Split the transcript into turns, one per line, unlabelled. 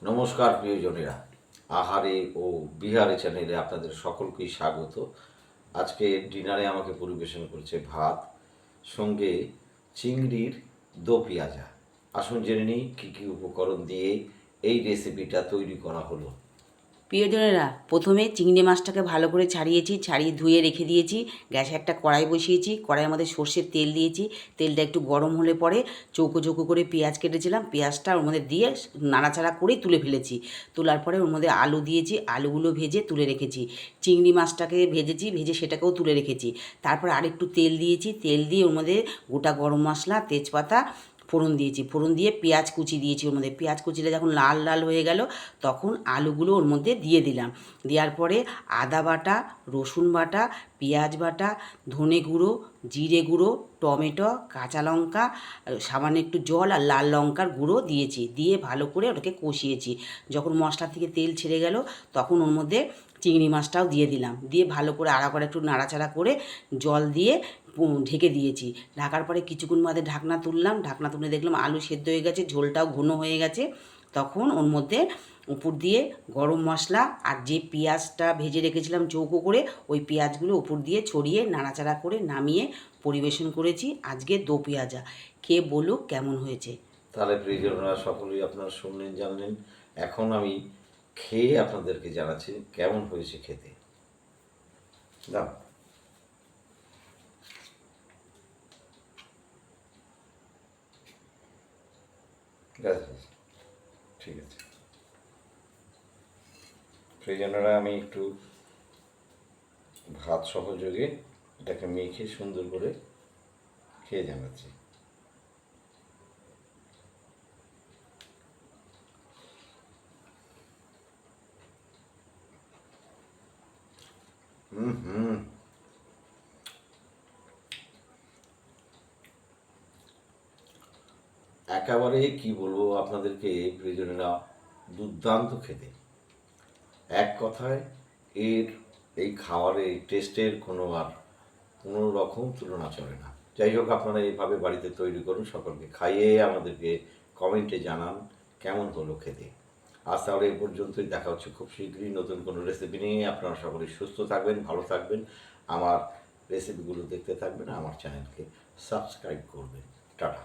নমস্কার প্রিয়জনেরা, আহারে ও বিহারে চ্যানেলে আপনাদের সকলকেই স্বাগত। আজকে ডিনারে আমাকে পরিবেশন করছে ভাত, সঙ্গে চিংড়ির দো পেঁয়াজা। আসুন জেনে নিই কী কী উপকরণ দিয়ে এই রেসিপিটা তৈরি করা হলো।
প্রিয়জনেরা, প্রথমে চিংড়ি মাছটাকে ভালো করে ছাড়িয়ে ধুয়ে রেখে দিয়েছি। গ্যাসে একটা কড়াই বসিয়েছি, কড়াইয়ের মধ্যে সর্ষের তেল দিয়েছি। তেলটা একটু গরম হলে পরে চৌকো চৌকো করে পেঁয়াজ কেটেছিলাম, পেঁয়াজটা ওর মধ্যে দিয়ে নাড়াচাড়া করেই তুলে ফেলেছি। তোলার পরে ওর মধ্যে আলু দিয়েছি, আলুগুলো ভেজে তুলে রেখেছি। চিংড়ি মাছটাকে ভেজে সেটাকেও তুলে রেখেছি। তারপর আরেকটু তেল দিয়েছি, তেল দিয়ে ওর মধ্যে গোটা গরম মশলা, তেজপাতা ফোড়ন দিয়েছি। ফোড়ন দিয়ে পেঁয়াজ কুচি দিয়েছি ওর মধ্যে। পেঁয়াজ কুচিটা যখন লাল লাল হয়ে গেল তখন আলুগুলো ওর মধ্যে দিয়ে দিলাম। দেওয়ার পরে আদা বাটা, রসুন বাটা, পেঁয়াজ বাটা, ধনে গুঁড়ো, জিরে গুঁড়ো, টমেটো, কাঁচা লঙ্কা, সামান্য একটু জল আর লাল লঙ্কার গুঁড়ো দিয়েছি। দিয়ে ভালো করে ওটাকে কষিয়েছি। যখন মশলা থেকে তেল ছেড়ে গেল তখন ওর মধ্যে চিংড়ি মাছটাও দিয়ে দিলাম। দিয়ে ভালো করে আড়া একটু নাড়াচাড়া করে জল দিয়ে ঢেকে দিয়েছি। ঢাকার পরে কিছুক্ষণ বাদে ঢাকনা তুললাম। ঢাকনা তুলে দেখলাম আলু সেদ্ধ হয়ে গেছে, ঝোলটাও ঘন হয়ে গেছে। তখন ওর মধ্যে উপর দিয়ে গরম মশলা আর যে পেঁয়াজটা ভেজে রেখেছিলাম চৌকো করে, ওই পেঁয়াজগুলো উপর দিয়ে ছড়িয়ে নাড়াচাড়া করে নামিয়ে পরিবেশন করেছি আজকে দো পেঁয়াজা। খেয়ে বলুক কেমন হয়েছে।
তাহলে প্রিয়জনেরা সকলেই আপনারা শুনলেন, জানলেন। এখন আমি খেয়ে আপনাদেরকে জানাচ্ছি কেমন হয়েছে খেতে। দাও। ঠিক আছে প্রিয়জনেরা, আমি একটু ভাত সহযোগে এটাকে মেখে সুন্দর করে খেয়ে জানাচ্ছি। হুম, একেবারে কি বলবো আপনাদেরকে প্রিয়জনেরা, দুর্দান্ত খেতে। এক কথায় এর এই খাবারের টেস্টের কোনো রকম তুলনা চলে না। যাই হোক, আপনারা এইভাবে বাড়িতে তৈরি করুন, সকলকে খাইয়ে আমাদেরকে কমেন্টে জানান কেমন হলো খেতে। আজ তাহলে এই পর্যন্তই, দেখা হচ্ছে খুব শীঘ্রই নতুন কোনো রেসিপি নিয়ে। আপনারা সকলেই সুস্থ থাকবেন, ভালো থাকবেন, আমার রেসিপিগুলো দেখতে থাকবেন, আমার চ্যানেলকে সাবস্ক্রাইব করবেন। টাটা।